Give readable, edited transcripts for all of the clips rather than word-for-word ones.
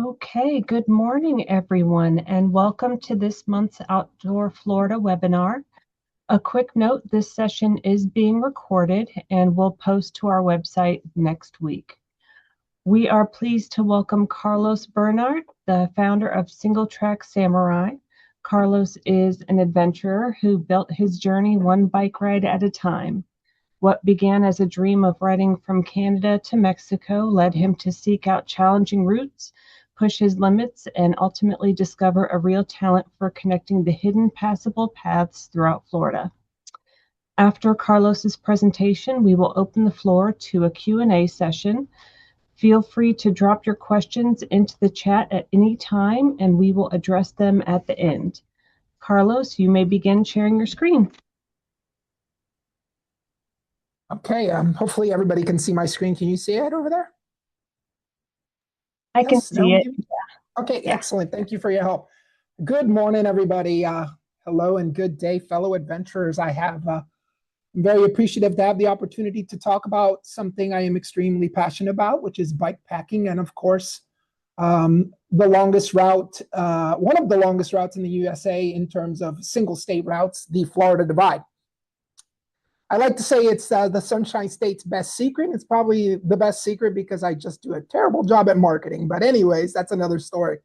Okay, good morning, everyone, and welcome to this month's Outdoor Florida webinar. A quick note, this session is being recorded and will post to our website next week. We are pleased to welcome Karlos Bernart, the founder of SingleTrack Samurai. Karlos is an adventurer who built his journey one bike ride at a time. What began as a dream of riding from Canada to Mexico led him to seek out challenging routes, push his limits, and ultimately discover a real talent for connecting the hidden passable paths throughout Florida. After Karlos's presentation, we will open the floor to a Q&A session. Feel free to drop your questions into the chat at any time, and we will address them at the end. Karlos, you may begin sharing your screen. Okay, hopefully everybody can see my screen. Can you see it over there? I can see it. Okay, yeah. Excellent. Thank you for your help. Good morning, everybody. Hello and good day, fellow adventurers. I'm very appreciative to have the opportunity to talk about something I am extremely passionate about, which is bike packing. And of course, the longest route, one of the longest routes in the USA in terms of single state routes, the Florida Divide. I like to say it's the Sunshine State's best secret. It's probably the best secret because I just do a terrible job at marketing. But anyways, that's another story.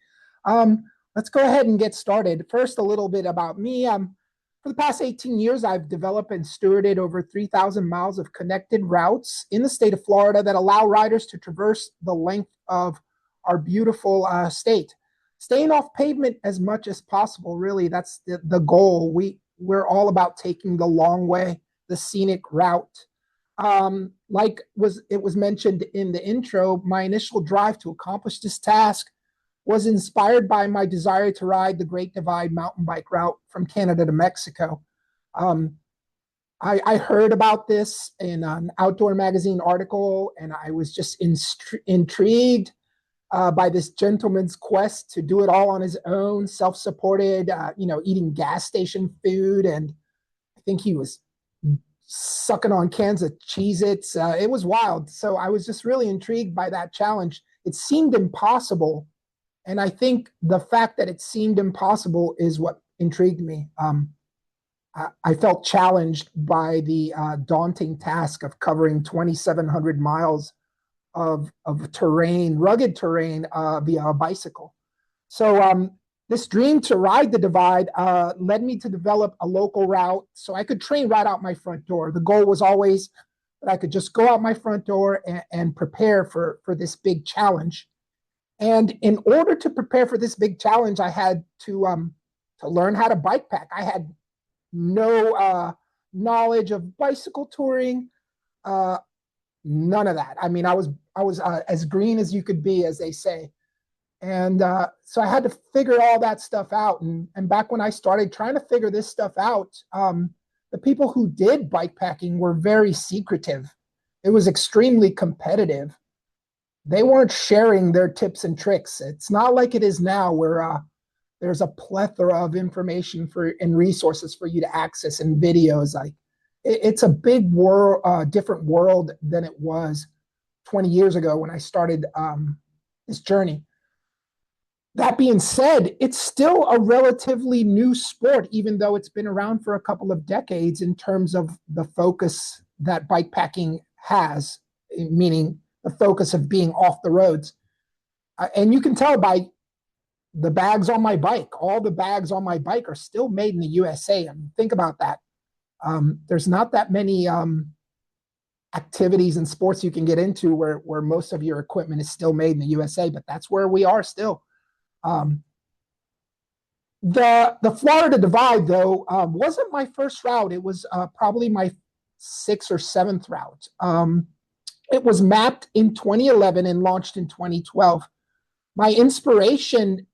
Let's go ahead and get started. First, a little bit about me. For the past 18 years, I've developed and stewarded over 3,000 miles of connected routes in the state of Florida that allow riders to traverse the length of our beautiful state. Staying off pavement as much as possible, really, that's the goal. We're all about taking the long way, the scenic route. Like it was mentioned in the intro, my initial drive to accomplish this task was inspired by my desire to ride the Great Divide mountain bike route from Canada to Mexico. I heard about this in an outdoor magazine article, and I was just intrigued by this gentleman's quest to do it all on his own, self-supported, eating gas station food. And I think he was sucking on cans of Cheez-Its. It was wild. So I was just really intrigued by that challenge. It seemed impossible. And I think the fact that it seemed impossible is what intrigued me. I felt challenged by the daunting task of covering 2,700 miles of terrain, rugged terrain, via a bicycle. So this dream to ride the Divide led me to develop a local route so I could train right out my front door. The goal was always that I could just go out my front door and prepare for this big challenge. And in order to prepare for this big challenge, I had to learn how to bike pack. I had no knowledge of bicycle touring, none of that. I mean, I was as green as you could be, as they say. And so I had to figure all that stuff out. And back when I started trying to figure this stuff out, the people who did bike packing were very secretive. It was extremely competitive. They weren't sharing their tips and tricks. It's not like it is now where there's a plethora of information and resources for you to access and videos. It's a big world, different world than it was 20 years ago when I started this journey. That being said, it's still a relatively new sport, even though it's been around for a couple of decades in terms of the focus that bikepacking has, meaning the focus of being off the roads. And you can tell by the bags on my bike. All the bags on my bike are still made in the USA. I mean, think about that. There's not that many activities and sports you can get into where most of your equipment is still made in the USA, but that's where we are still. The Florida Divide, though, wasn't my first route. It was probably my 6th or 7th route. It was mapped in 2011 and launched in 2012. My inspiration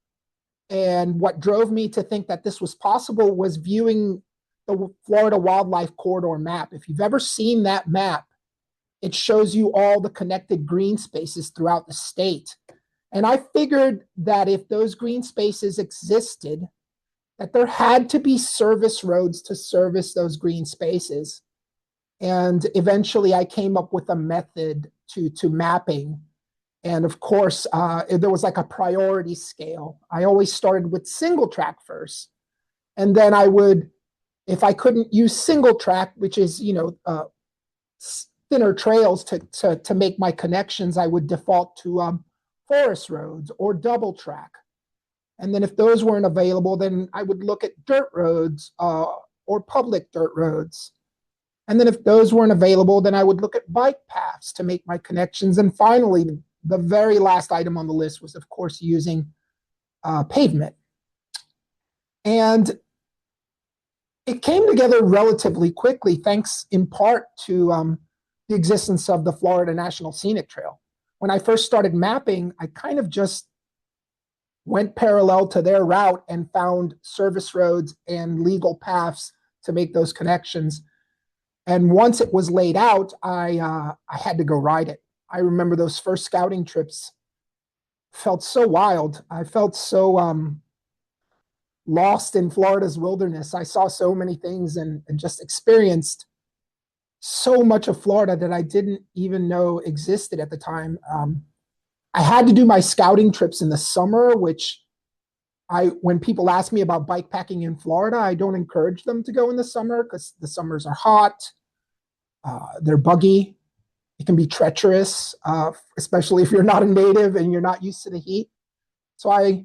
and what drove me to think that this was possible was viewing the Florida Wildlife Corridor map. If you've ever seen that map, it shows you all the connected green spaces throughout the state. And I figured that if those green spaces existed, that there had to be service roads to service those green spaces. And eventually I came up with a method to mapping And of course, there was like a priority scale. I always started with SingleTrack first. And then I would, if I couldn't use SingleTrack, which is, thinner trails to make my connections, I would default to forest roads or double track. And then if those weren't available, then I would look at dirt roads or public dirt roads. And then if those weren't available, then I would look at bike paths to make my connections. And finally, the very last item on the list was, of course, using pavement. And it came together relatively quickly, thanks in part to the existence of the Florida National Scenic Trail. When I first started mapping, I kind of just went parallel to their route and found service roads and legal paths to make those connections. And once it was laid out, I had to go ride it. I remember those first scouting trips felt so wild. I felt so lost in Florida's wilderness. I saw so many things and just experienced so much of Florida that I didn't even know existed at the time. I had to do my scouting trips in the summer, which when people ask me about bike packing in Florida, I don't encourage them to go in the summer because the summers are hot. They're buggy. It can be treacherous, especially if you're not a native and you're not used to the heat. So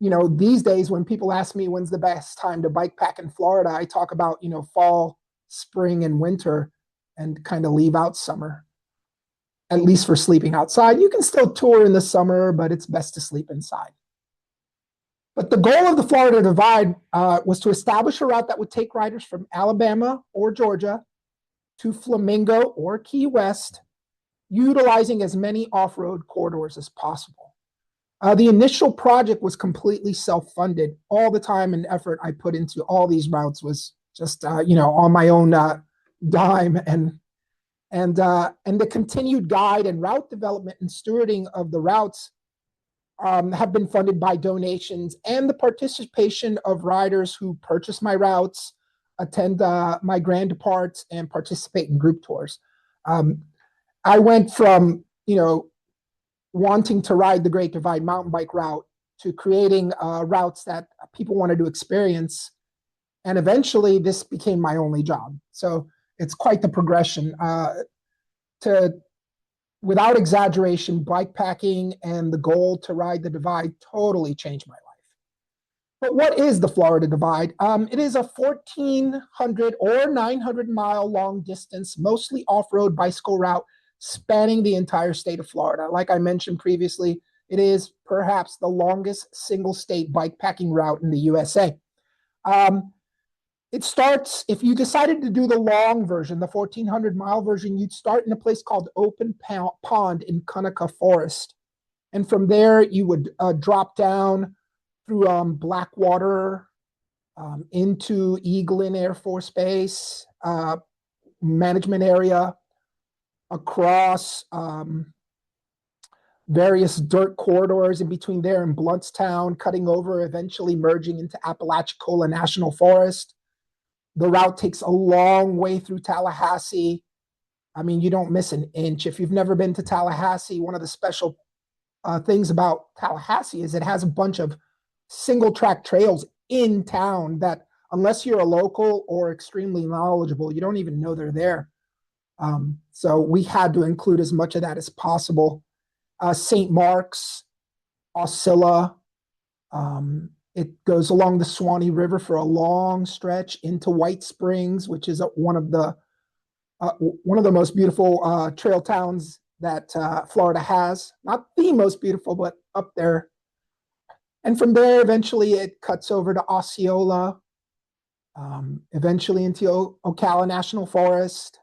these days when people ask me when's the best time to bike pack in Florida, I talk about, fall, spring, and winter and kind of leave out summer, at least for sleeping outside. You can still tour in the summer, but it's best to sleep inside. But the goal of the Florida Divide was to establish a route that would take riders from Alabama or Georgia to Flamingo or Key West, utilizing as many off-road corridors as possible. The initial project was completely self-funded. All the time and effort I put into all these routes was just, on my own dime. And the continued guide and route development and stewarding of the routes have been funded by donations and the participation of riders who purchase my routes, attend my grand departs, and participate in group tours. I went from, wanting to ride the Great Divide mountain bike route to creating routes that people wanted to experience. And eventually this became my only job. So it's quite the progression. Without exaggeration, bike packing and the goal to ride the Divide totally changed my life. But what is the Florida Divide? It is a 1,400 or 900 mile long distance, mostly off-road bicycle route spanning the entire state of Florida. Like I mentioned previously, it is perhaps the longest single state bike packing route in the USA. It starts, if you decided to do the long version, the 1,400 mile version, you'd start in a place called Open Pond in Conecuh Forest. And from there, you would drop down through Blackwater into Eglin Air Force Base, management area, across various dirt corridors in between there and Bluntstown, cutting over, eventually merging into Apalachicola National Forest. The route takes a long way through Tallahassee. I mean, you don't miss an inch. If you've never been to Tallahassee, one of the special things about Tallahassee is it has a bunch of single track trails in town that, unless you're a local or extremely knowledgeable, you don't even know they're there. So we had to include as much of that as possible. St. Mark's, Osceola, it goes along the Swanee River for a long stretch into White Springs, which is one of the most beautiful trail towns that Florida has. Not the most beautiful, but up there. And from there, eventually it cuts over to Osceola, eventually into Ocala National Forest.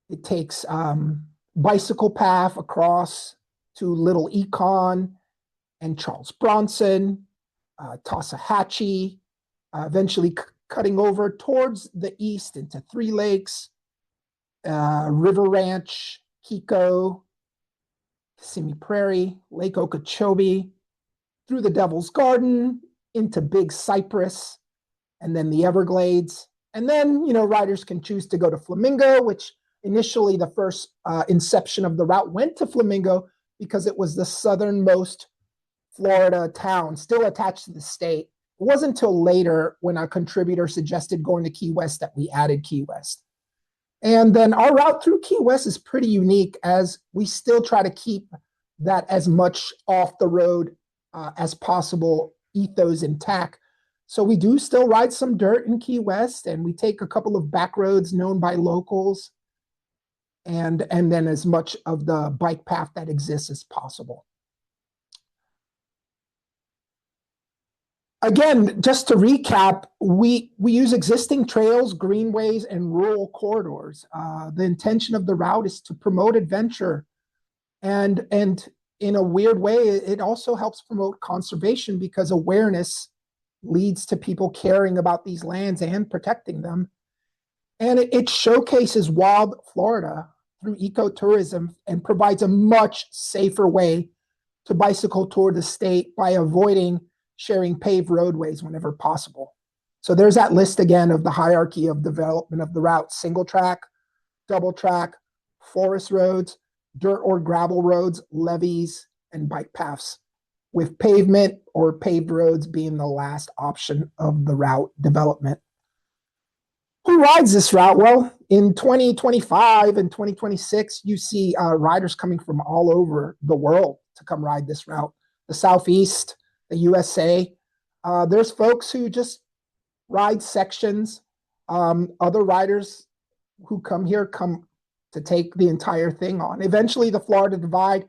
It takes bicycle path across to Little Econ and Charles Bronson, Tassahatchee, eventually cutting over towards the east into Three Lakes, River Ranch, Kiko, Kissimmee Prairie, Lake Okeechobee, through the Devil's Garden, into Big Cypress, and then the Everglades. And then, riders can choose to go to Flamingo, which initially the first inception of the route went to Flamingo because it was the southernmost Florida town, still attached to the state. It wasn't until later when a contributor suggested going to Key West that we added Key West. And then our route through Key West is pretty unique as we still try to keep that as much off the road as possible ethos intact. So we do still ride some dirt in Key West, and we take a couple of back roads known by locals, and then as much of the bike path that exists as possible. Again, just to recap, we use existing trails, greenways, and rural corridors. The intention of the route is to promote adventure, and in a weird way, it also helps promote conservation because awareness leads to people caring about these lands and protecting them. And it showcases wild Florida through ecotourism and provides a much safer way to bicycle tour the state by avoiding sharing paved roadways whenever possible. So there's that list again of the hierarchy of development of the route: single track, double track, forest roads, dirt or gravel roads, levees, and bike paths, with pavement or paved roads being the last option of the route development. Who rides this route? Well, in 2025 and 2026, you see riders coming from all over the world to come ride this route. The Southeast, the USA. There's folks who just ride sections. Other riders who come here come to take the entire thing on. Eventually, the Florida Divide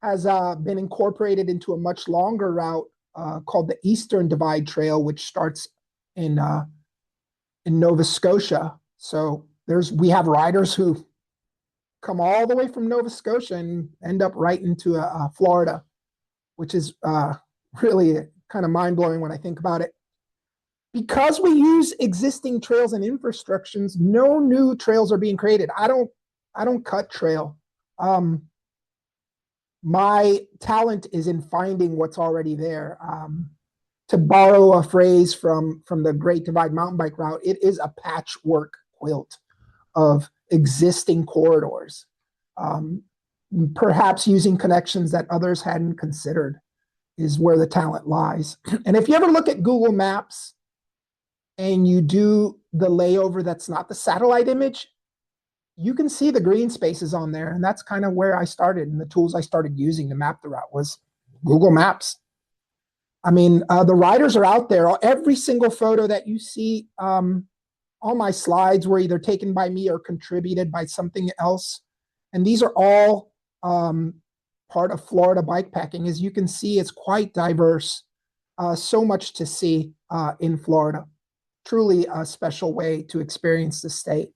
has been incorporated into a much longer route called the Eastern Divide Trail, which starts in Nova Scotia. So we have riders who come all the way from Nova Scotia and end up right into Florida, which is really kind of mind-blowing when I think about it. Because we use existing trails and infrastructures, no new trails are being created. I don't cut trail. My talent is in finding what's already there. To borrow a phrase from the Great Divide mountain bike route, it is a patchwork quilt of existing corridors, perhaps using connections that others hadn't considered is where the talent lies. And if you ever look at Google Maps and you do the layover that's not the satellite image, you can see the green spaces on there. And that's kind of where I started. And the tools I started using to map the route was Google Maps. I mean, the riders are out there. Every single photo that you see on my slides were either taken by me or contributed by something else. And these are all part of Florida bikepacking. As you can see, it's quite diverse. So much to see in Florida. Truly a special way to experience the state.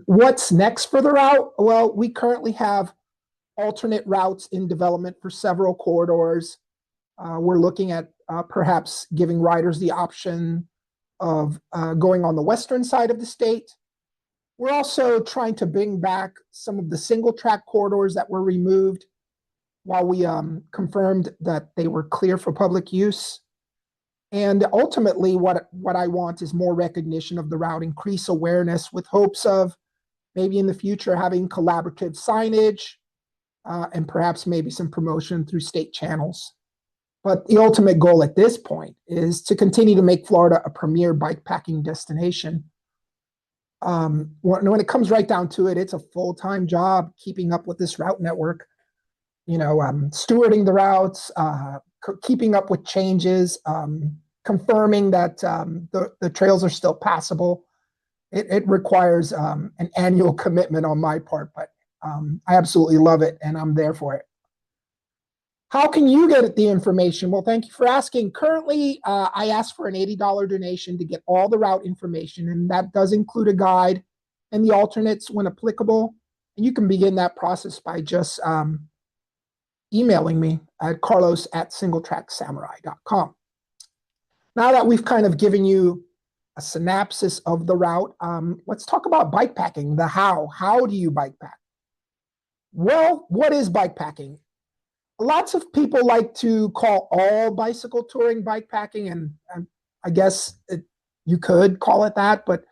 What's next for the route? Well, we currently have alternate routes in development for several corridors. We're looking at perhaps giving riders the option of going on the western side of the state. We're also trying to bring back some of the single track corridors that were removed while we confirmed that they were clear for public use. And ultimately, what I want is more recognition of the route, increase awareness with hopes of maybe in the future having collaborative signage and perhaps maybe some promotion through state channels. But the ultimate goal at this point is to continue to make Florida a premier bikepacking destination. When it comes right down to it, it's a full-time job keeping up with this route network, stewarding the routes, keeping up with changes, confirming that the trails are still passable. It requires an annual commitment on my part, but I absolutely love it and I'm there for it. How can you get the information? Well, thank you for asking. Currently, I ask for an $80 donation to get all the route information, and that does include a guide and the alternates when applicable. And you can begin that process by just emailing me at carlos@singletracksamurai.com. Now that we've kind of given you a synopsis of the route, let's talk about bikepacking, the how. How do you bikepack? Well, what is bikepacking? Lots of people like to call all bicycle touring bikepacking, and I guess you could call it that, but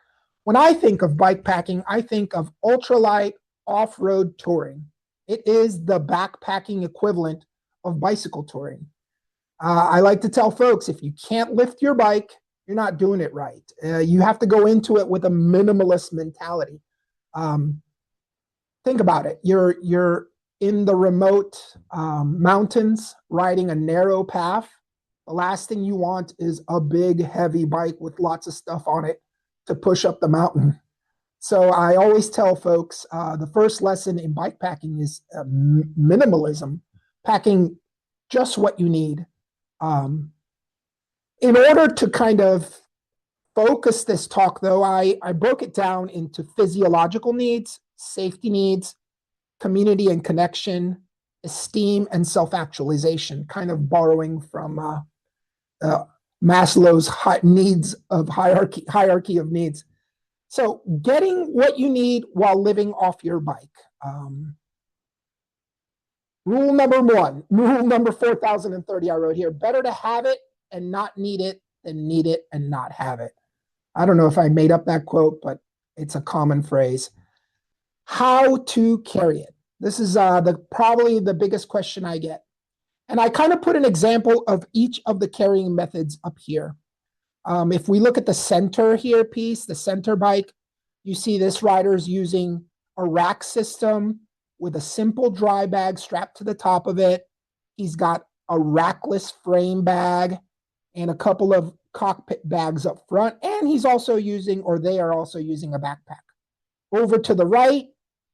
When I think of bike packing, I think of ultralight off-road touring. It is the backpacking equivalent of bicycle touring. I like to tell folks, if you can't lift your bike, you're not doing it right. You have to go into it with a minimalist mentality. Um, think about it. You're in the remote mountains riding a narrow path. The last thing you want is a big, heavy bike with lots of stuff on it to push up the mountain. So I always tell folks the first lesson in bike packing is minimalism, packing just what you need. Um, in order to kind of focus this talk, though, I broke it down into physiological needs, safety needs, community and connection, esteem, and self-actualization, kind of borrowing from Maslow's needs of hierarchy of needs. So getting what you need while living off your bike. Rule number 4030 I wrote here, better to have it and not need it than need it and not have it. I don't know if I made up that quote, but it's a common phrase. How to carry it. This is probably the biggest question I get. And I kind of put an example of each of the carrying methods up here. If we look at the center here piece, the center bike, you see this rider's using a rack system with a simple dry bag strapped to the top of it. He's got a rackless frame bag and a couple of cockpit bags up front. And he's also using, or they are also using, a backpack. Over to the right,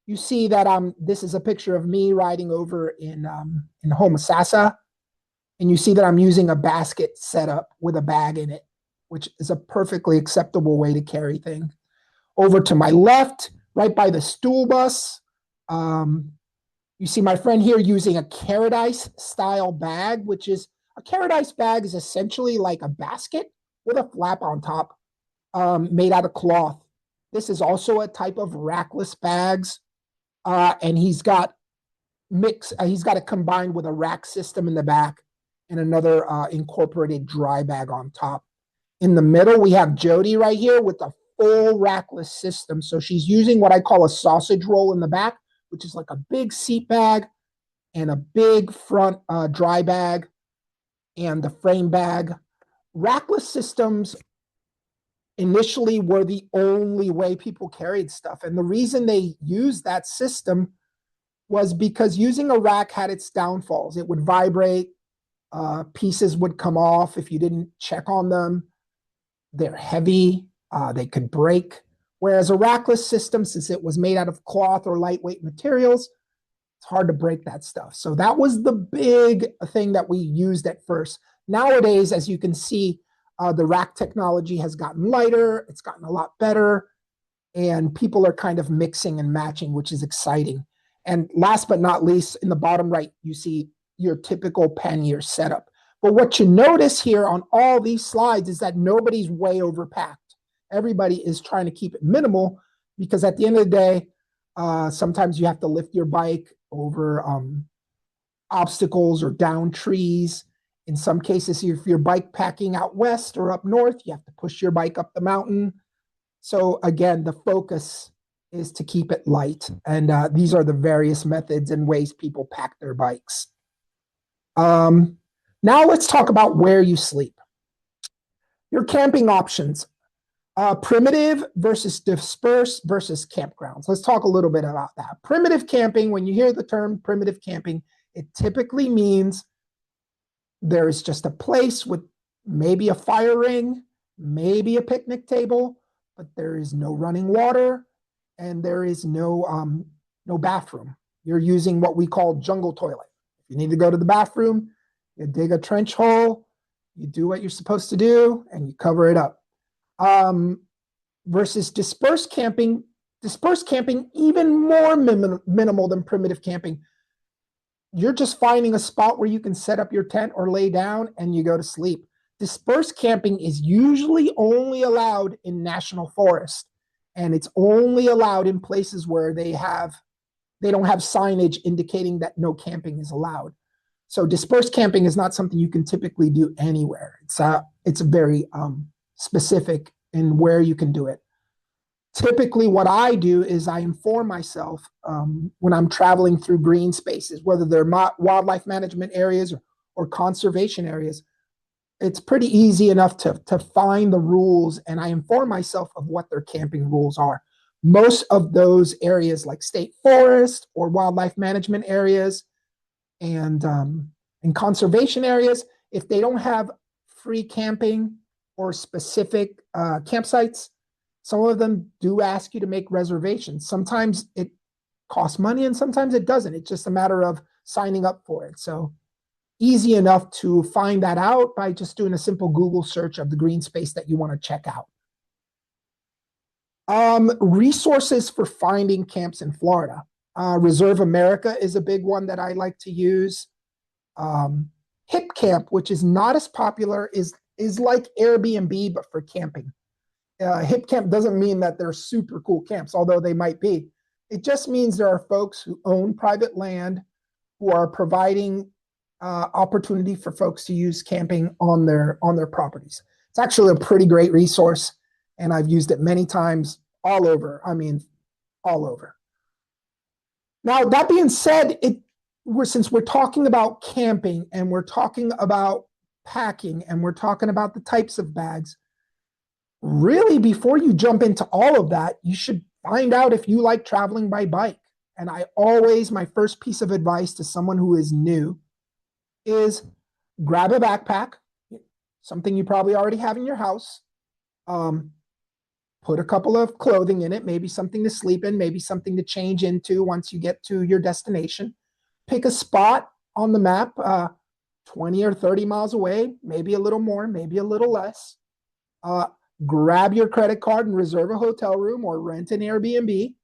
you see that this is a picture of me riding over in Homosassa. And you see that I'm using a basket setup with a bag in it, which is a perfectly acceptable way to carry things. Over to my left, right by the stool bus, you see my friend here using a Paradise style bag, which is a Paradise bag is essentially like a basket with a flap on top, made out of cloth. This is also a type of rackless bags, and he's got it combined with a rack system in the back and another incorporated dry bag on top. In the middle, we have Jody right here with a full rackless system. So she's using what I call a sausage roll in the back, which is like a big seat bag and a big front dry bag and the frame bag. Rackless systems initially were the only way people carried stuff. And the reason they used that system was because using a rack had its downfalls. It would vibrate, pieces would come off if you didn't check on them. They're heavy, they could break. Whereas a rackless system, since it was made out of cloth or lightweight materials, it's hard to break that stuff. So that was the big thing that we used at first. Nowadays, as you can see, the rack technology has gotten lighter, it's gotten a lot better, and people are kind of mixing and matching, which is exciting. And last but not least, in the bottom right, you see your typical pannier setup. But what you notice here on all these slides is that nobody's way overpacked. Everybody is trying to keep it minimal because at the end of the day, sometimes you have to lift your bike over obstacles or down trees. In some cases, if you're bike packing out west or up north, you have to push your bike up the mountain. So again, the focus is to keep it light. And these are the various methods and ways people pack their bikes. Now let's talk about where you sleep. Your camping options. Primitive versus dispersed versus campgrounds. Let's talk a little bit about that. Primitive camping, when you hear the term primitive camping, it typically means there is just a place with maybe a fire ring, maybe a picnic table, but there is no running water and there is no bathroom. You're using what we call jungle toilet. If you need to go to the bathroom, you dig a trench hole, you do what you're supposed to do, and you cover it up. Versus dispersed camping, even more minimal than primitive camping. You're just finding a spot where you can set up your tent or lay down and you go to sleep. Dispersed camping is usually only allowed in national forest, and it's only allowed in places where they don't have signage indicating that no camping is allowed. So dispersed camping is not something you can typically do anywhere. It's very specific in where you can do it. Typically, what I do is I inform myself when I'm traveling through green spaces, whether they're wildlife management areas or conservation areas. It's pretty easy enough to find the rules, and I inform myself of what their camping rules are. Most of those areas, like state forest or wildlife management areas and conservation areas, if they don't have free camping or specific campsites, some of them do ask you to make reservations. Sometimes it costs money and sometimes it doesn't. It's just a matter of signing up for it. So easy enough to find that out by just doing a simple Google search of the green space that you want to check out. Resources for finding camps in Florida. Reserve America is a big one that I like to use. Hip Camp, which is not as popular, is like Airbnb, but for camping. Hip Camp doesn't mean that they're super cool camps, although they might be. It just means there are folks who own private land who are providing opportunity for folks to use camping on their properties. It's actually a pretty great resource, and I've used it many times all over. I mean, all over. Now, that being said, since we're talking about camping and we're talking about packing and we're talking about the types of bags, really, before you jump into all of that, you should find out if you like traveling by bike. And my first piece of advice to someone who is new is grab a backpack, something you probably already have in your house. Put a couple of clothing in it, maybe something to sleep in, maybe something to change into once you get to your destination. Pick a spot on the map, 20 or 30 miles away, maybe a little more, maybe a little less. Grab your credit card and reserve a hotel room or rent an Airbnb.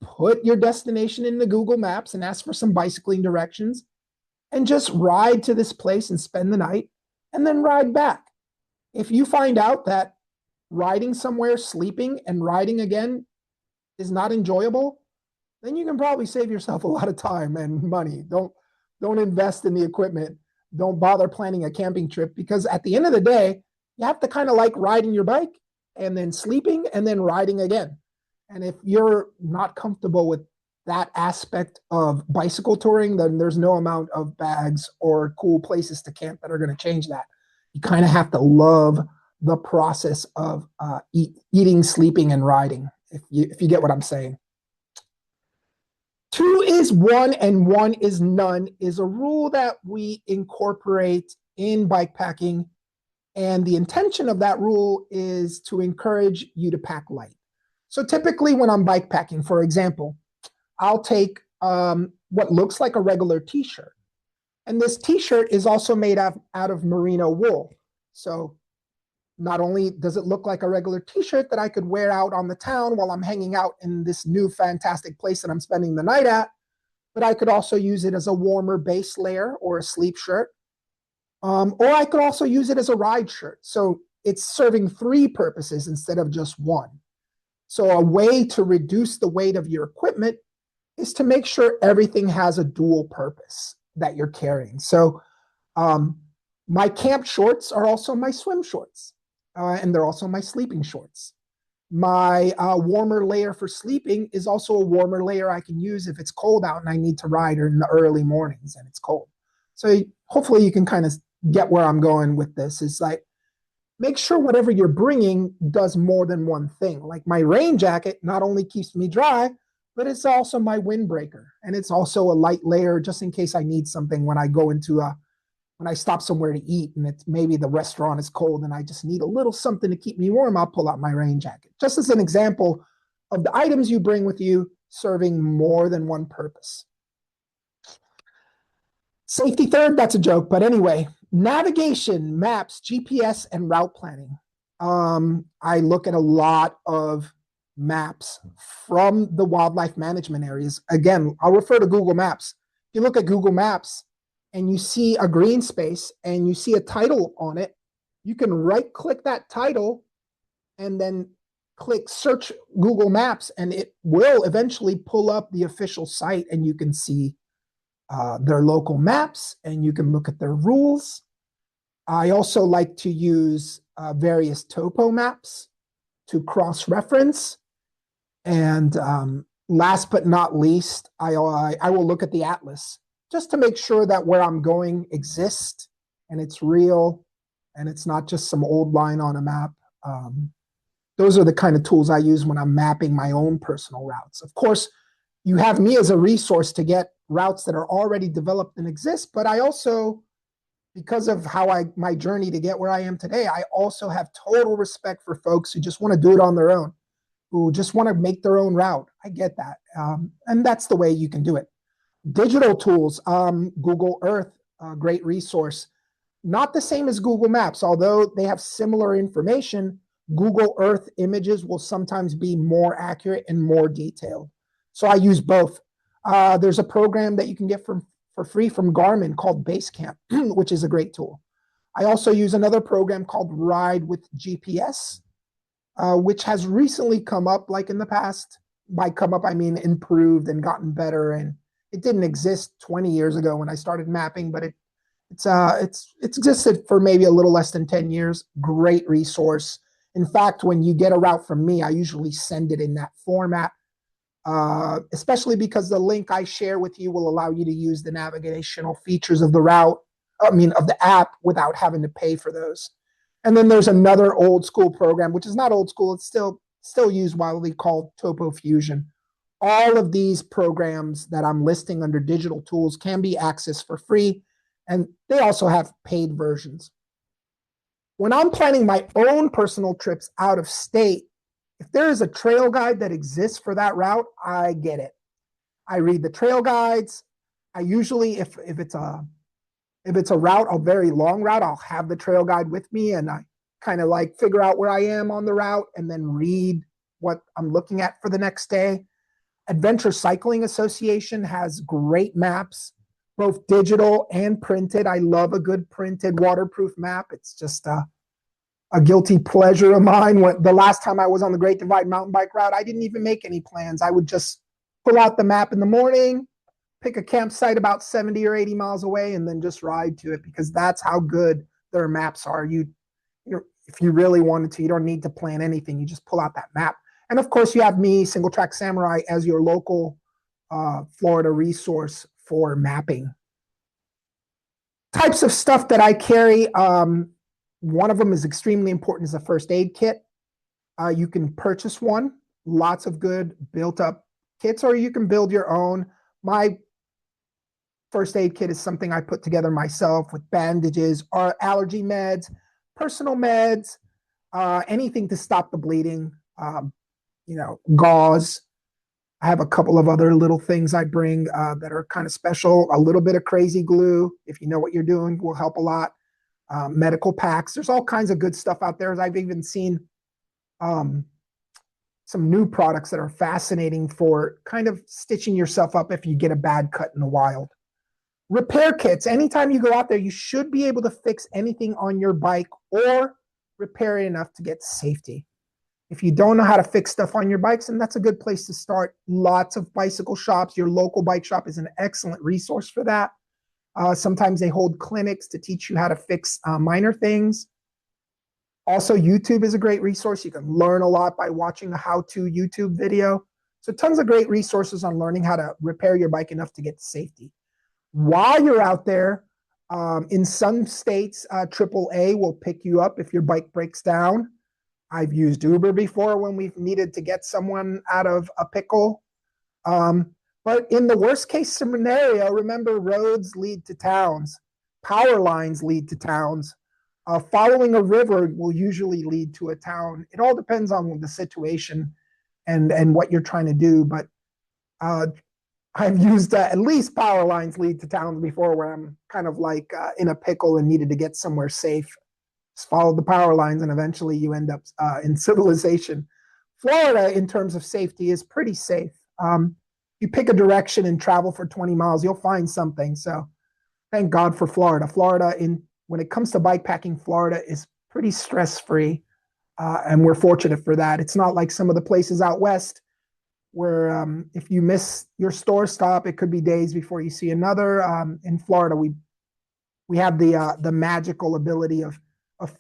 Put your destination in the Google Maps and ask for some bicycling directions, and just ride to this place and spend the night and then ride back. If you find out that riding somewhere, sleeping, and riding again is not enjoyable, then you can probably save yourself a lot of time and money. Don't invest in the equipment. Don't bother planning a camping trip, because at the end of the day, you have to kind of like riding your bike and then sleeping and then riding again. And if you're not comfortable with that aspect of bicycle touring, then there's no amount of bags or cool places to camp that are going to change that. You kind of have to love the process of eating, sleeping, and riding, if you get what I'm saying. 2 is 1 and 1 is none is a rule that we incorporate in bikepacking, and the intention of that rule is to encourage you to pack light. So typically when I'm bikepacking, for example, I'll take what looks like a regular t-shirt, and this t-shirt is also made out of merino wool. So not only does it look like a regular t-shirt that I could wear out on the town while I'm hanging out in this new fantastic place that I'm spending the night at, but I could also use it as a warmer base layer or a sleep shirt. Or I could also use it as a ride shirt. So it's serving 3 purposes instead of just 1. So a way to reduce the weight of your equipment is to make sure everything has a dual purpose that you're carrying. So my camp shorts are also my swim shorts. And they're also my sleeping shorts. My warmer layer for sleeping is also a warmer layer I can use if it's cold out and I need to ride in the early mornings and it's cold. So hopefully you can kind of get where I'm going with this. It's like, make sure whatever you're bringing does more than one thing. Like my rain jacket not only keeps me dry, but it's also my windbreaker. And it's also a light layer just in case I need something when I go into when I stop somewhere to eat and it's maybe the restaurant is cold and I just need a little something to keep me warm, I'll pull out my rain jacket. Just as an example of the items you bring with you serving more than one purpose. Safety third, that's a joke. But anyway, navigation, maps, GPS, and route planning. I look at a lot of maps from the wildlife management areas. Again, I'll refer to Google Maps. If you look at Google Maps, and you see a green space and you see a title on it, you can right click that title and then click search Google Maps, and it will eventually pull up the official site, and you can see their local maps and you can look at their rules. I also like to use various topo maps to cross-reference And last but not least, I will look at the atlas just to make sure that where I'm going exists and it's real and it's not just some old line on a map. Um, those are the kind of tools I use when I'm mapping my own personal routes. Of course, you have me as a resource to get routes that are already developed and exist, but I also, because of how my journey to get where I am today, I also have total respect for folks who just want to do it on their own, who just want to make their own route. I get that. And that's the way you can do it. Digital tools, Google Earth, great resource. Not the same as Google Maps, although they have similar information. Google Earth images will sometimes be more accurate and more detailed. So I use both. There's a program that you can get for free from Garmin called Basecamp, which is a great tool. I also use another program called Ride with GPS, which has recently come up, like in the past. By come up, I mean improved and gotten better. And it didn't exist 20 years ago when I started mapping, but it's existed for maybe a little less than 10 years. Great resource. In fact, when you get a route from me, I usually send it in that format, especially because the link I share with you will allow you to use the navigational features of the route, of the app, without having to pay for those. And then there's another old school program, which is not old school. It's still used widely, called Topo Fusion. All of these programs that I'm listing under digital tools can be accessed for free, and they also have paid versions. When I'm planning my own personal trips out of state, if there is a trail guide that exists for that route, I get it. I read the trail guides. I usually, if it's a route, a very long route, I'll have the trail guide with me, and I kind of like figure out where I am on the route and then read what I'm looking at for the next day. Adventure Cycling Association has great maps, both digital and printed. I love a good printed waterproof map. It's just a guilty pleasure of mine. The last time I was on the Great Divide mountain bike route, I didn't even make any plans. I would just pull out the map in the morning, pick a campsite about 70 or 80 miles away, and then just ride to it, because that's how good their maps are. If you really wanted to, you don't need to plan anything. You just pull out that map. And of course, you have me, SingleTrack Samurai, as your local Florida resource for mapping. Types of stuff that I carry. One of them is extremely important, is a first aid kit. You can purchase one. Lots of good built up kits, or you can build your own. My first aid kit is something I put together myself, with bandages, or allergy meds, personal meds, anything to stop the bleeding, gauze. I have a couple of other little things I bring that are kind of special. A little bit of crazy glue, if you know what you're doing, will help a lot. Medical packs. There's all kinds of good stuff out there. I've even seen some new products that are fascinating for kind of stitching yourself up if you get a bad cut in the wild. Repair kits. Anytime you go out there, you should be able to fix anything on your bike or repair it enough to get safety. If you don't know how to fix stuff on your bikes, then that's a good place to start. Lots of bicycle shops. Your local bike shop is an excellent resource for that. Sometimes they hold clinics to teach you how to fix minor things. Also, YouTube is a great resource. You can learn a lot by watching a how-to YouTube video. So tons of great resources on learning how to repair your bike enough to get to safety. While you're out there, in some states, AAA will pick you up if your bike breaks down. I've used Uber before when we've needed to get someone out of a pickle. But in the worst case scenario, remember, roads lead to towns. Power lines lead to towns. Following a river will usually lead to a town. It all depends on the situation and what you're trying to do. But I've used at least power lines lead to towns before, where I'm kind of like in a pickle and needed to get somewhere safe. Just follow the power lines, and eventually you end up in civilization. Florida, in terms of safety, is pretty safe. You pick a direction and travel for 20 miles, you'll find something. So thank God for Florida. When it comes to bikepacking, Florida is pretty stress-free, and we're fortunate for that. It's not like some of the places out west where if you miss your store stop, it could be days before you see another. In Florida, we have the magical ability of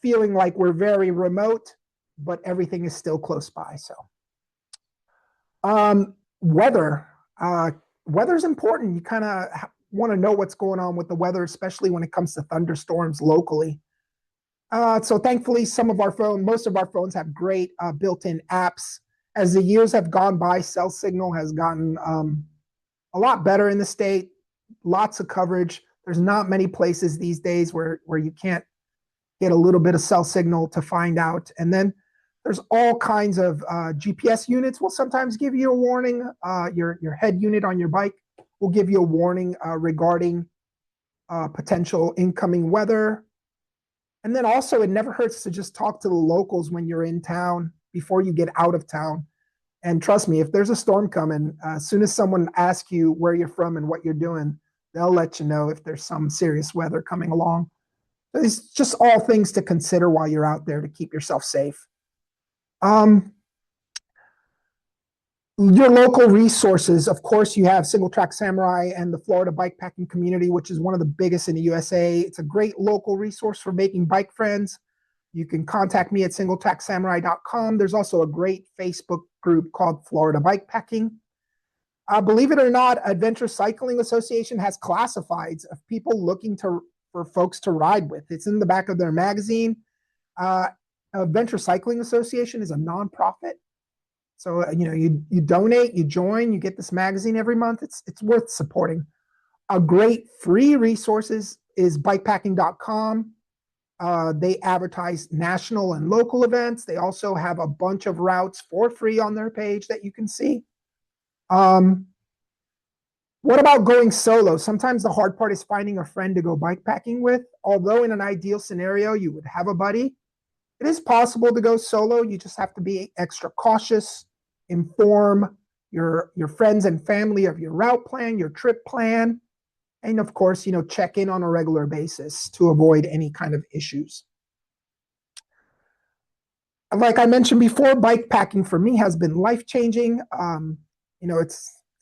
feeling like we're very remote, but everything is still close by. So Weather. Weather's important. You kind of want to know what's going on with the weather, especially when it comes to thunderstorms locally. So thankfully, most of our phones have great built-in apps. As the years have gone by, cell signal has gotten a lot better in the state. Lots of coverage. There's not many places these days where you can't get a little bit of cell signal to find out. And then there's all kinds of GPS units will sometimes give you a warning. Your head unit on your bike will give you a warning regarding potential incoming weather. And then also, it never hurts to just talk to the locals when you're in town before you get out of town. And trust me, if there's a storm coming, as soon as someone asks you where you're from and what you're doing, they'll let you know if there's some serious weather coming along. It's just all things to consider while you're out there to keep yourself safe. Um, your local resources, of course, you have SingleTrack Samurai and the Florida bikepacking community, which is one of the biggest in the USA. It's a great local resource for making bike friends. You can contact me at singletracksamurai.com. There's also a great Facebook group called Florida Bikepacking. Believe it or not, Adventure Cycling Association has classifieds of people looking for folks to ride with. It's in the back of their magazine. Adventure Cycling Association is a nonprofit. So, you donate, you join, you get this magazine every month. It's worth supporting. A great free resources is bikepacking.com. They advertise national and local events. They also have a bunch of routes for free on their page that you can see. What about going solo? Sometimes the hard part is finding a friend to go bikepacking with. Although in an ideal scenario, you would have a buddy, it is possible to go solo. You just have to be extra cautious, inform your friends and family of your route plan, your trip plan, and of course, check in on a regular basis to avoid any kind of issues. Like I mentioned before, bikepacking for me has been life-changing.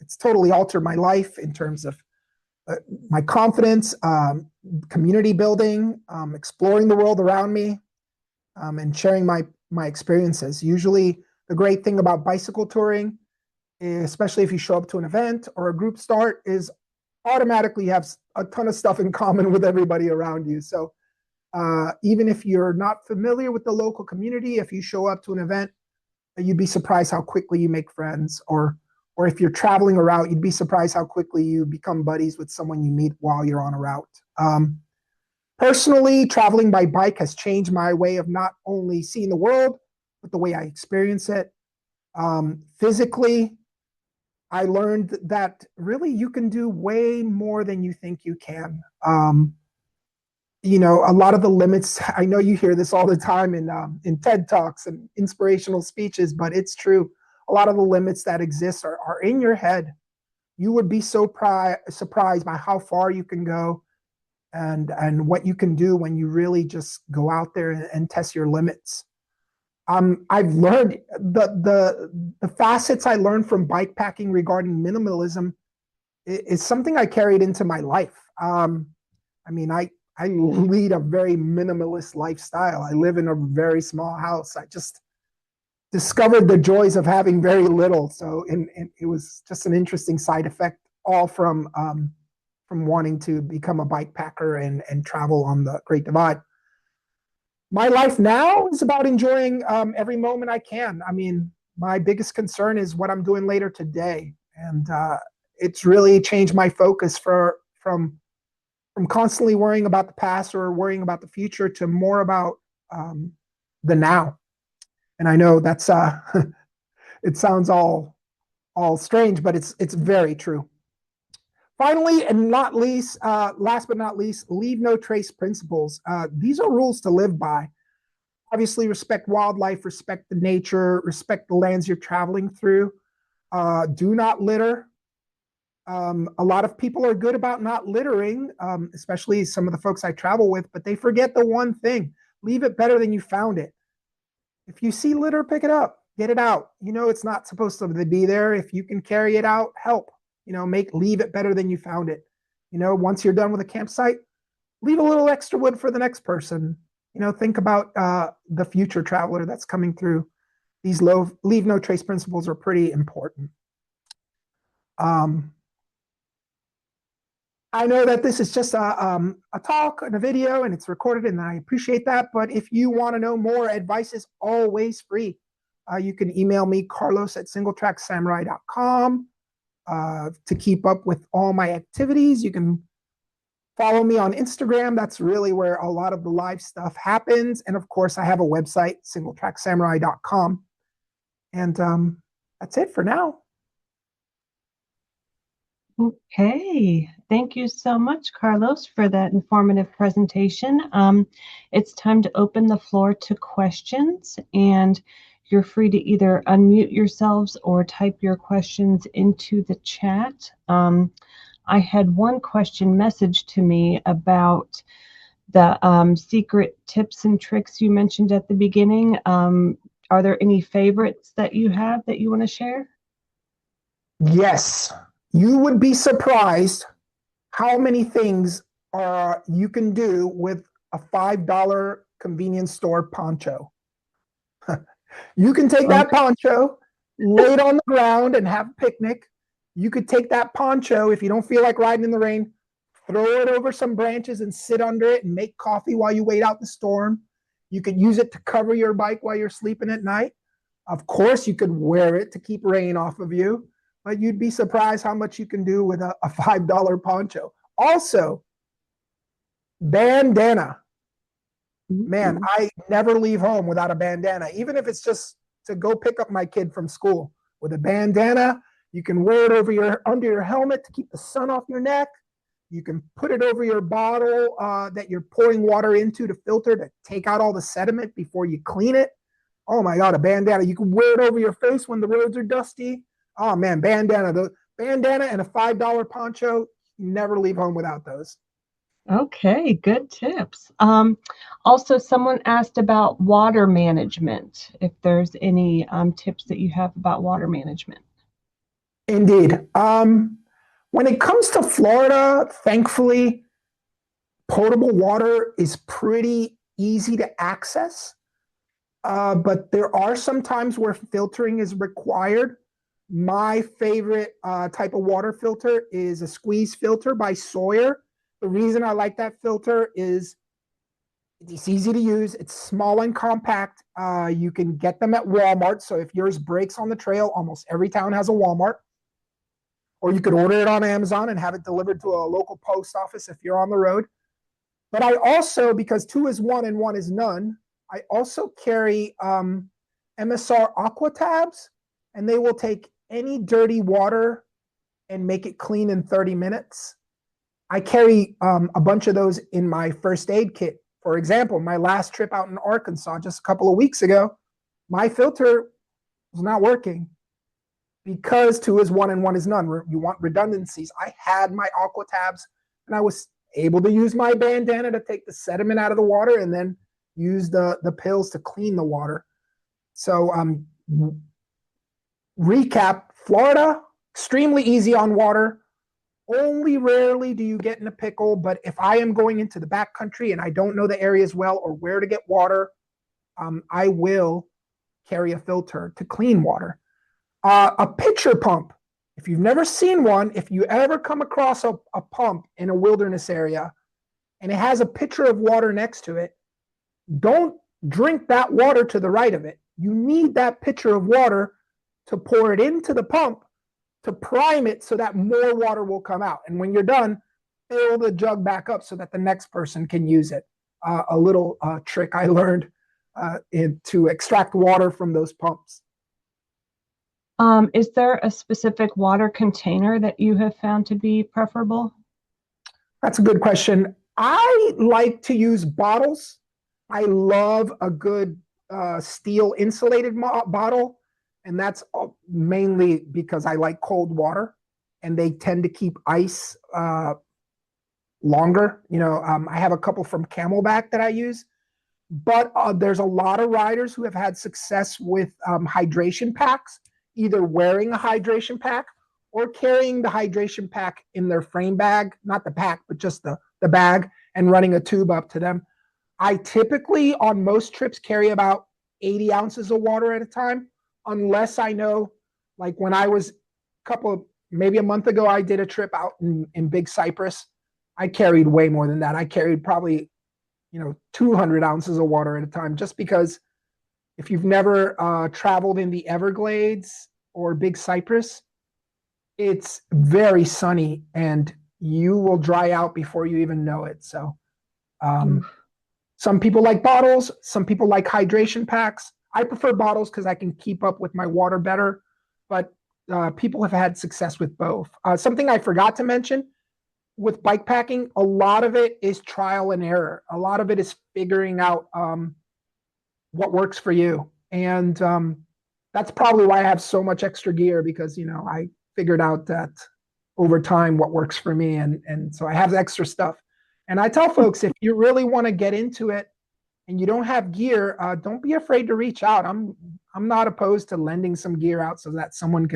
It's totally altered my life in terms of my confidence, community building, exploring the world around me, and sharing my experiences. Usually, the great thing about bicycle touring, especially if you show up to an event or a group start, is automatically you have a ton of stuff in common with everybody around you. So even if you're not familiar with the local community, if you show up to an event, you'd be surprised how quickly you make friends. Or if you're traveling a route, you'd be surprised how quickly you become buddies with someone you meet while you're on a route. Personally, traveling by bike has changed my way of not only seeing the world, but the way I experience it. Physically, I learned that really you can do way more than you think you can. A lot of the limits, I know you hear this all the time in TED Talks and inspirational speeches, but it's true. A lot of the limits that exist are in your head. You would be so surprised by how far you can go and what you can do when you really just go out there and test your limits. I've learned the facets I learned from bikepacking regarding minimalism is something I carried into my life. I lead a very minimalist lifestyle. I live in a very small house. I just discovered the joys of having very little. So, and it was just an interesting side effect, all from wanting to become a bikepacker and travel on the Great Divide. My life now is about enjoying every moment I can. My biggest concern is what I'm doing later today, and it's really changed my focus from constantly worrying about the past or worrying about the future to more about the now. And I know that's it sounds all strange, but it's very true. Finally, and not least, last but not least, leave no trace principles. These are rules to live by. Obviously, respect wildlife, respect the nature, respect the lands you're traveling through. Do not litter. A lot of people are good about not littering, especially some of the folks I travel with, but they forget the one thing: leave it better than you found it. If you see litter, pick it up, get it out. It's not supposed to be there. If you can carry it out, help. Leave it better than you found it. Once you're done with a campsite, leave a little extra wood for the next person. Think about the future traveler that's coming through. These leave no trace principles are pretty important. I know that this is just a talk and a video and it's recorded, and I appreciate that. But if you want to know more, advice is always free. You can email me, Karlos at SingleTrackSamurai.com, to keep up with all my activities. You can follow me on Instagram. That's really where a lot of the live stuff happens. And of course, I have a website, SingleTrackSamurai.com. And that's it for now. Okay, thank you so much, Karlos, for that informative presentation. It's time to open the floor to questions, and you're free to either unmute yourselves or type your questions into the chat. I had one question messaged to me about the secret tips and tricks you mentioned at the beginning. Are there any favorites that you have that you want to share? Yes, you would be surprised how many things you can do with a $5 convenience store poncho. You can take that poncho, lay it on the ground, and have a picnic. You could take that poncho, if you don't feel like riding in the rain, throw it over some branches and sit under it and make coffee while you wait out the storm. You could use it to cover your bike while you're sleeping at night. Of course, you could wear it to keep rain off of you, but you'd be surprised how much you can do with a $5 poncho. Also, bandana. Man, I never leave home without a bandana, even if it's just to go pick up my kid from school. With a bandana, you can wear it under your helmet to keep the sun off your neck. You can put it over your bottle that you're pouring water into to filter, to take out all the sediment before you clean it. Oh my God, a bandana. You can wear it over your face when the roads are dusty. Oh man, bandana. The bandana and a $5 poncho, you never leave home without those. Okay, good tips. Also, someone asked about water management, if there's any tips that you have about water management. Indeed. When it comes to Florida, thankfully, potable water is pretty easy to access. But there are some times where filtering is required. My favorite type of water filter is a squeeze filter by Sawyer. The reason I like that filter is it's easy to use. It's small and compact. You can get them at Walmart. So if yours breaks on the trail, almost every town has a Walmart. Or you could order it on Amazon and have it delivered to a local post office if you're on the road. But I also, because 2 is 1 and 1 is none, I also carry MSR Aqua tabs, and they will take any dirty water and make it clean in 30 minutes. I carry a bunch of those in my first aid kit. For example, my last trip out in Arkansas just a couple of weeks ago, my filter was not working because 2 is 1 and 1 is none. You want redundancies. I had my Aqua tabs, and I was able to use my bandana to take the sediment out of the water and then use the pills to clean the water. So recap, Florida, extremely easy on water. Only rarely do you get in a pickle, but if I am going into the backcountry and I don't know the areas well or where to get water, I will carry a filter to clean water. A pitcher pump. If you've never seen one, if you ever come across a pump in a wilderness area and it has a pitcher of water next to it, don't drink that water to the right of it. You need that pitcher of water to pour it into the pump to prime it so that more water will come out. And when you're done, fill the jug back up so that the next person can use it. A little trick I learned to extract water from those pumps. Is there a specific water container that you have found to be preferable? That's a good question. I like to use bottles. I love a good steel insulated bottle, and that's mainly because I like cold water, and they tend to keep ice longer. I have a couple from Camelback that I use, but there's a lot of riders who have had success with hydration packs, either wearing a hydration pack or carrying the hydration pack in their frame bag, not the pack, but just the bag, and running a tube up to them. I typically, on most trips, carry about 80 ounces of water at a time, unless I know, like when I was maybe a month ago, I did a trip out in Big Cypress. I carried way more than that. I carried probably, 200 ounces of water at a time, just because if you've never traveled in the Everglades or Big Cypress, it's very sunny and you will dry out before you even know it. So, um, some people like bottles, some people like hydration packs. I prefer bottles because I can keep up with my water better, but people have had success with both. Something I forgot to mention with bike packing, a lot of it is trial and error. A lot of it is figuring out what works for you. And that's probably why I have so much extra gear, because, I figured out that over time what works for me. And so I have extra stuff. And I tell folks, if you really want to get into it and you don't have gear, don't be afraid to reach out. I'm not opposed to lending some gear out so that someone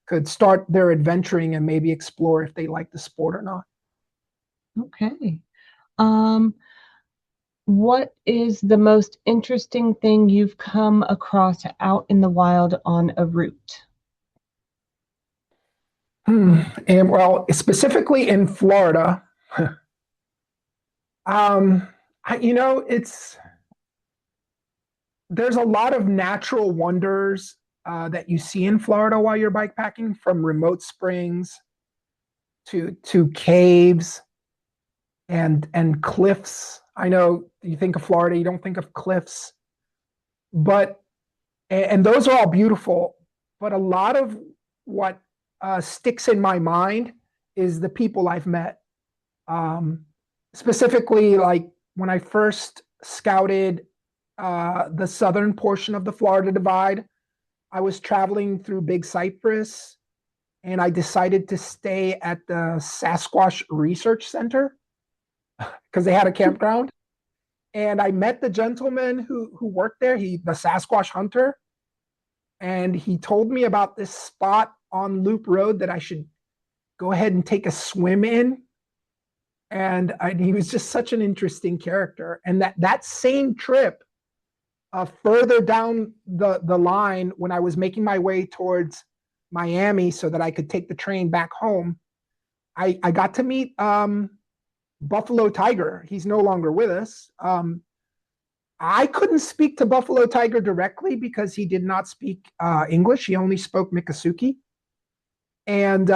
could start their adventuring and maybe explore if they like the sport or not. Okay. What is the most interesting thing you've come across out in the wild on a route? And well, specifically in Florida, um, it's there's a lot of natural wonders that you see in Florida while you're bikepacking, from remote springs to caves and cliffs. I know you think of Florida, you don't think of cliffs, but and those are all beautiful. But a lot of what sticks in my mind is the people I've met. Um, Specifically, like when I first scouted the southern portion of the Florida Divide, I was traveling through Big Cypress and I decided to stay at the Sasquatch Research Center because they had a campground. And I met the gentleman who worked there, the Sasquatch hunter, and he told me about this spot on Loop Road that I should go ahead and take a swim in. And he was just such an interesting character. And that same trip, further down the line, when I was making my way towards Miami so that I could take the train back home, I got to meet Buffalo Tiger. He's no longer with us. I couldn't speak to Buffalo Tiger directly because he did not speak English. He only spoke Miccosukee. And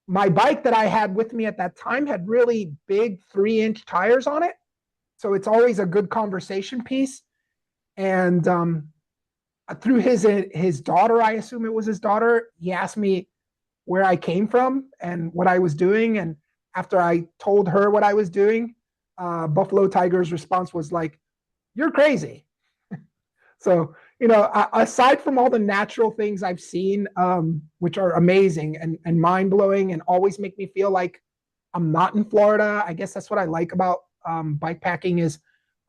my bike that I had with me at that time had really big 3-inch tires on it. So it's always a good conversation piece. And through his daughter, I assume it was his daughter, he asked me where I came from and what I was doing. And after I told her what I was doing, Buffalo Tiger's response was like, "You're crazy." So, aside from all the natural things I've seen, which are amazing and mind blowing and always make me feel like I'm not in Florida, I guess that's what I like about bike packing is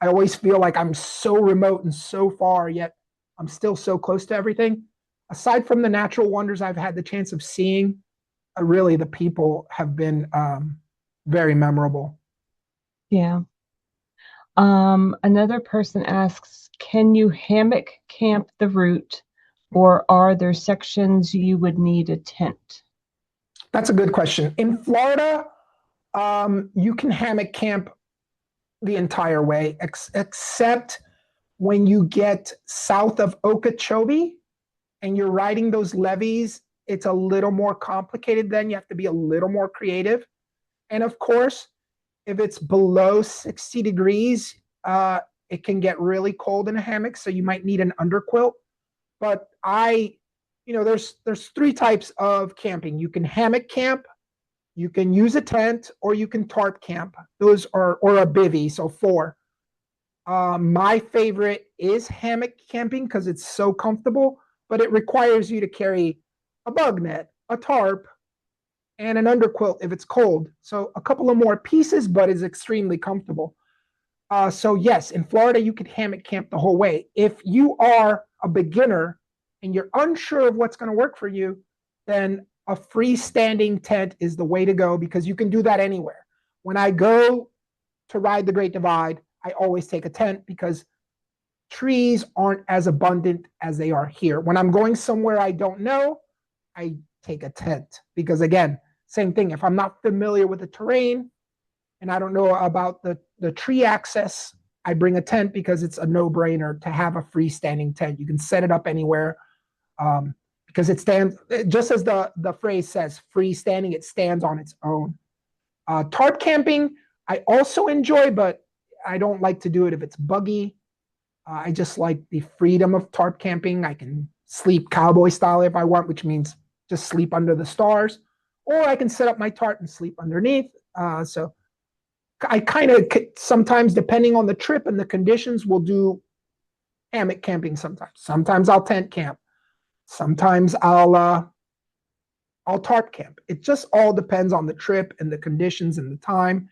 I always feel like I'm so remote and so far, yet I'm still so close to everything. Aside from the natural wonders I've had the chance of seeing, really the people have been very memorable. Yeah. Another person asks, can you hammock camp the route, or are there sections you would need a tent? That's a good question. In Florida, you can hammock camp the entire way, except when you get south of Okeechobee and you're riding those levees. It's a little more complicated. Then you have to be a little more creative. And of course, if it's below 60 degrees, it can get really cold in a hammock. So you might need an underquilt. But there's 3 types of camping. You can hammock camp, you can use a tent, or you can tarp camp. Those are, or a bivvy, so 4. My favorite is hammock camping because it's so comfortable, but it requires you to carry a bug net, a tarp, and an underquilt if it's cold. So a couple of more pieces, but it's extremely comfortable. So yes, in Florida, you could hammock camp the whole way. If you are a beginner and you're unsure of what's going to work for you, then a freestanding tent is the way to go because you can do that anywhere. When I go to ride the Great Divide, I always take a tent because trees aren't as abundant as they are here. When I'm going somewhere I don't know, I take a tent because, again, same thing. If I'm not familiar with the terrain and I don't know about the tree access, I bring a tent because it's a no brainer to have a freestanding tent. You can set it up anywhere, because it stands, just as the phrase says, freestanding, it stands on its own. Tarp camping, I also enjoy, but I don't like to do it if it's buggy. I just like the freedom of tarp camping. I can sleep cowboy style if I want, which means just sleep under the stars, or I can set up my tarp and sleep underneath. So I kind of sometimes, depending on the trip and the conditions, will do hammock camping sometimes. Sometimes I'll tent camp. Sometimes I'll tarp camp. It just all depends on the trip and the conditions and the time.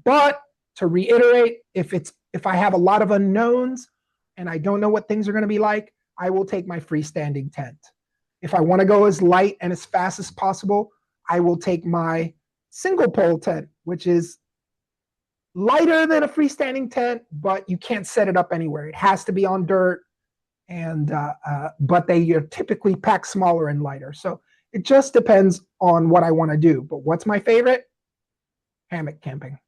But to reiterate, if I have a lot of unknowns and I don't know what things are going to be like, I will take my freestanding tent. If I want to go as light and as fast as possible, I will take my single pole tent, which is lighter than a freestanding tent, but you can't set it up anywhere. It has to be on dirt, and but they are typically packed smaller and lighter. So it just depends on what I want to do. But what's my favorite? Hammock camping.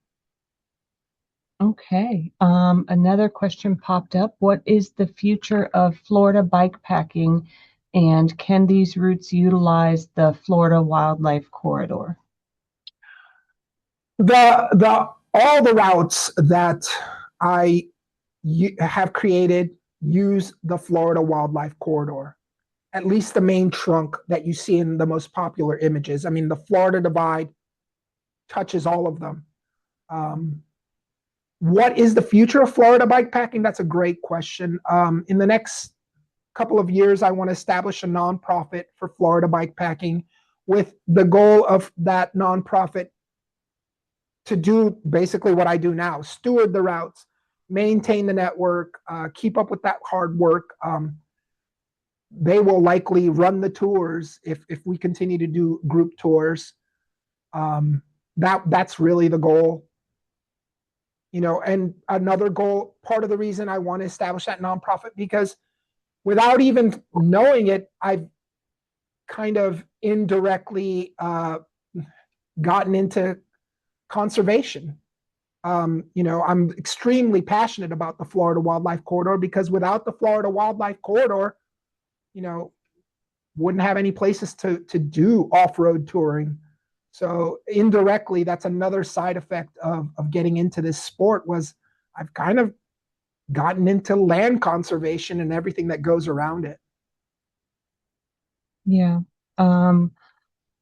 Okay. Another question popped up. What is the future of Florida bike packing, and can these routes utilize the Florida Wildlife Corridor? The all the routes that I have created use the Florida Wildlife Corridor, at least the main trunk that you see in the most popular images. I mean, the Florida Divide touches all of them. What is the future of Florida bikepacking? That's a great question. In the next couple of years, I want to establish a nonprofit for Florida bikepacking, with the goal of that nonprofit to do basically what I do now: steward the routes, maintain the network, keep up with that hard work. They will likely run the tours if we continue to do group tours. That's really the goal. And another goal, part of the reason I want to establish that nonprofit, because without even knowing it, I've kind of indirectly gotten into conservation. I'm extremely passionate about the Florida Wildlife Corridor, because without the Florida Wildlife Corridor, wouldn't have any places to do off-road touring. So indirectly, that's another side effect of getting into this sport, was I've kind of gotten into land conservation and everything that goes around it. Yeah.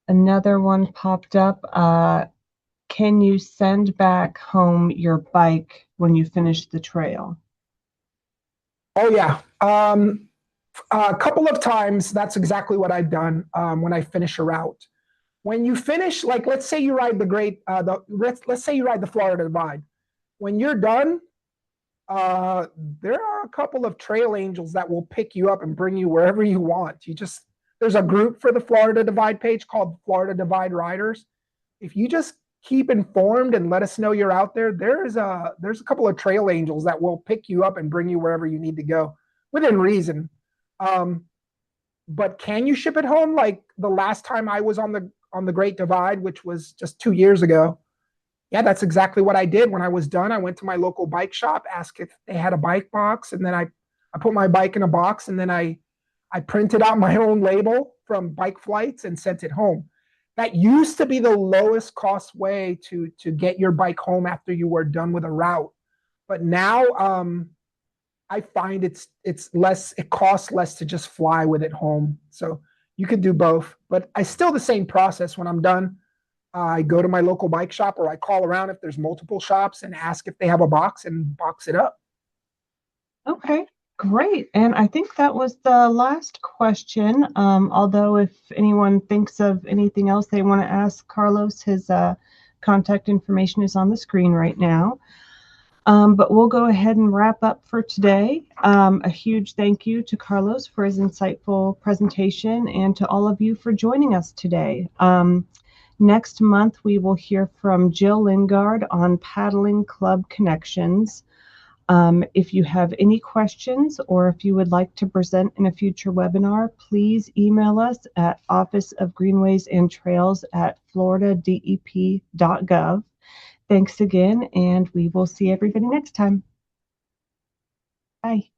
Another one popped up. Can you send back home your bike when you finish the trail? Oh yeah. A couple of times, that's exactly what I've done when I finish a route. When you finish, like let's say you ride let's say you ride the Florida Divide. When you're done, there are a couple of trail angels that will pick you up and bring you wherever you want. There's a group for the Florida Divide page called Florida Divide Riders. If you just keep informed and let us know you're out there, there's a couple of trail angels that will pick you up and bring you wherever you need to go within reason. But can you ship it home? Like the last time I was on the Great Divide, which was just 2 years ago. Yeah, that's exactly what I did. When I was done, I went to my local bike shop, asked if they had a bike box, and then I put my bike in a box, and then I printed out my own label from Bike Flights and sent it home. That used to be the lowest cost way to get your bike home after you were done with a route. But now I find it costs less to just fly with it home. So you could do both, but I still the same process. When I'm done, I go to my local bike shop, or I call around if there's multiple shops and ask if they have a box and box it up. Okay, great. And I think that was the last question. Although if anyone thinks of anything else they want to ask Karlos, his contact information is on the screen right now. But we'll go ahead and wrap up for today. A huge thank you to Karlos for his insightful presentation, and to all of you for joining us today. Next month, we will hear from Jill Lingard on paddling club connections. If you have any questions or if you would like to present in a future webinar, please email us at Office of Greenways and Trails at floridadep.gov. Thanks again, and we will see everybody next time. Bye.